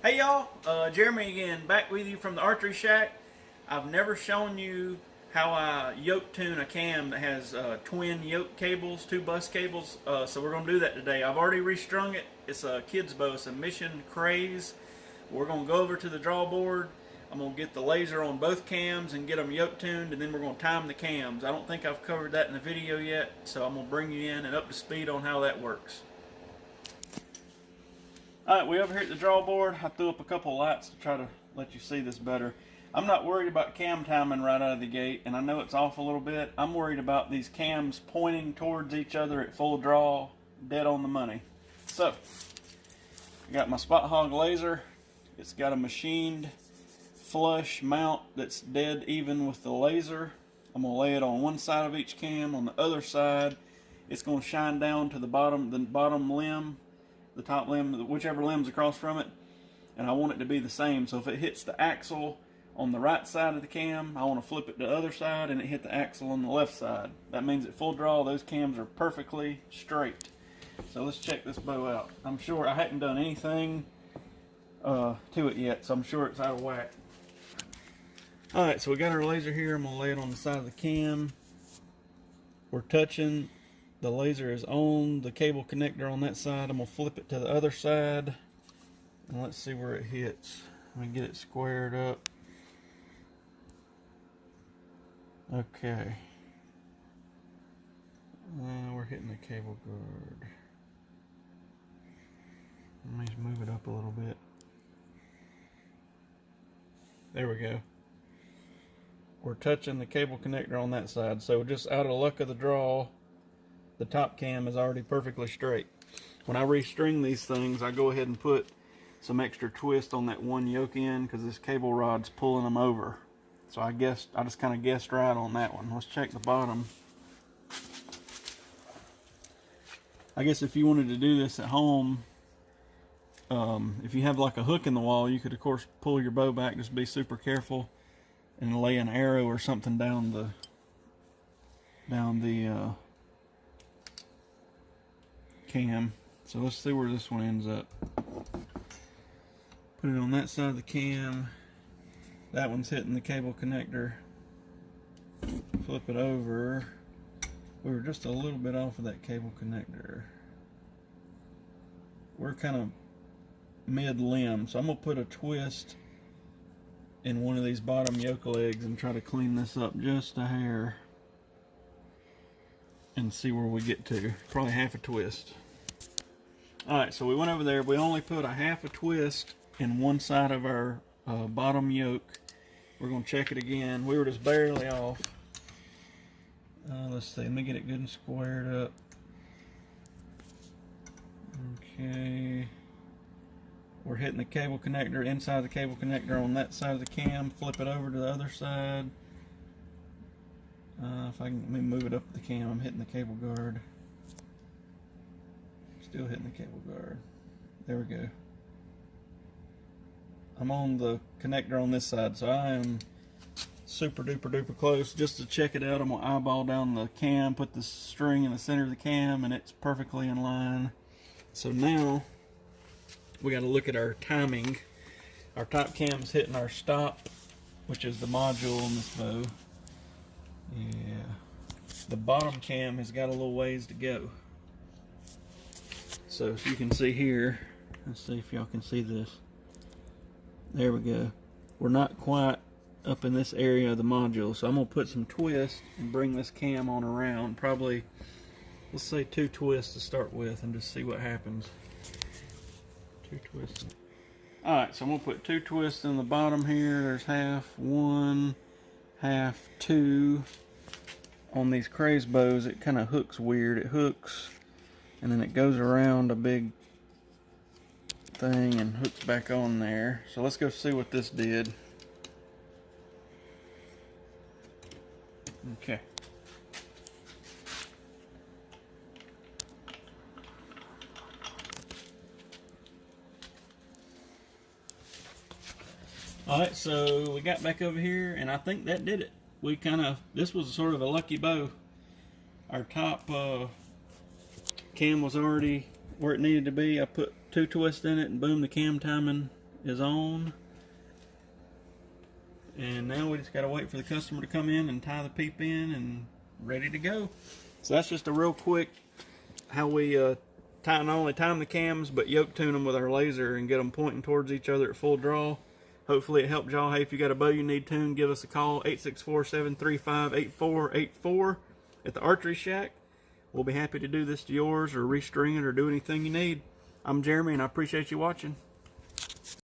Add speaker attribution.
Speaker 1: Hey y'all, Jeremy again, back with you from the Archery Shack. I've never shown you how I yoke tune a cam that has twin yoke cables, two bus cables, so we're going to do that today. I've already restrung it. It's a kid's bow, it's a Mission Craze. We're going to go over to the draw board. I'm going to get the laser on both cams and get them yoke tuned, and then we're going to time the cams. I don't think I've covered that in the video yet, so I'm going to bring you in and up to speed on how that works. Alright, we're over here at the draw board. I threw up a couple lights to try to let you see this better. I'm not worried about cam timing right out of the gate, and I know it's off a little bit. I'm worried about these cams pointing towards each other at full draw, dead on the money. So, I got my Spot Hogg laser. It's got a machined flush mount that's dead even with the laser. I'm going to lay it on one side of each cam. On the other side, it's going to shine down to the bottom limb, the top limb, whichever limb's across from it, and I want it to be the same. So if it hits the axle on the right side of the cam, I want to flip it to the other side and it hit the axle on the left side. That means at full draw those cams are perfectly straight. So let's check this bow out. I'm sure I hadn't done anything to it yet, so I'm sure it's out of whack. Alright, so we got our laser here. I'm going to lay it on the side of the cam. We're touching. The laser is on the cable connector on that side. I'm going to flip it to the other side. And let's see where it hits. Let me get it squared up. Okay. We're hitting the cable guard. Let me just move it up a little bit. There we go. We're touching the cable connector on that side. So just out of luck of the draw, the top cam is already perfectly straight. When I restring these things, I go ahead and put some extra twist on that one yoke end because this cable rod's pulling them over. So I just kind of guessed right on that one. Let's check the bottom. I guess if you wanted to do this at home, if you have like a hook in the wall, you could of course pull your bow back. Just be super careful and lay an arrow or something down the cam. So let's see where this one ends up. Put it on that side of the cam. That one's hitting the cable connector. Flip it over. We were just a little bit off of that cable connector. We're kind of mid-limb, so I'm going to put a twist in one of these bottom yoke legs and try to clean this up just a hair and see where we get to. Probably half a twist. Alright, so we went over there. We only put a half a twist in one side of our bottom yoke. We're going to check it again. We were just barely off. Let's see. Let me get it good and squared up. Okay. We're hitting the cable connector, inside the cable connector on that side of the cam. Flip it over to the other side. If I can, let me move it up the cam. I'm hitting the cable guard. Still hitting the cable guard. There we go. I'm on the connector on this side, so I am super duper duper close. Just to check it out, I'm gonna eyeball down the cam, put the string in the center of the cam, and it's perfectly in line. So now we got to look at our timing. Our top cam's hitting our stop, which is the module on this bow. Yeah. The bottom cam has got a little ways to go. So if you can see here, let's see if y'all can see this. There we go. We're not quite up in this area of the module, so I'm going to put some twist and bring this cam on around. Probably, let's say 2 twists to start with and just see what happens. 2 twists. Alright, so I'm going to put 2 twists in the bottom here. There's half, 1, half, 2. On these craze bows, it kind of hooks weird. It hooks and then it goes around a big thing and hooks back on there. So let's go see what this did. Okay. Alright, so we got back over here and I think that did it. This was sort of a lucky bow. Our top cam was already where it needed to be. I put 2 twists in it and boom, the cam timing is on. And now we just got to wait for the customer to come in and tie the peep in and ready to go. So that's just a real quick how we not only time the cams but yoke tune them with our laser and get them pointing towards each other at full draw. Hopefully it helped y'all. Hey, if you got a bow you need tuned, give us a call, 864-735-8484 at the Archery Shack. We'll be happy to do this to yours or restring it or do anything you need. I'm Jeremy and I appreciate you watching.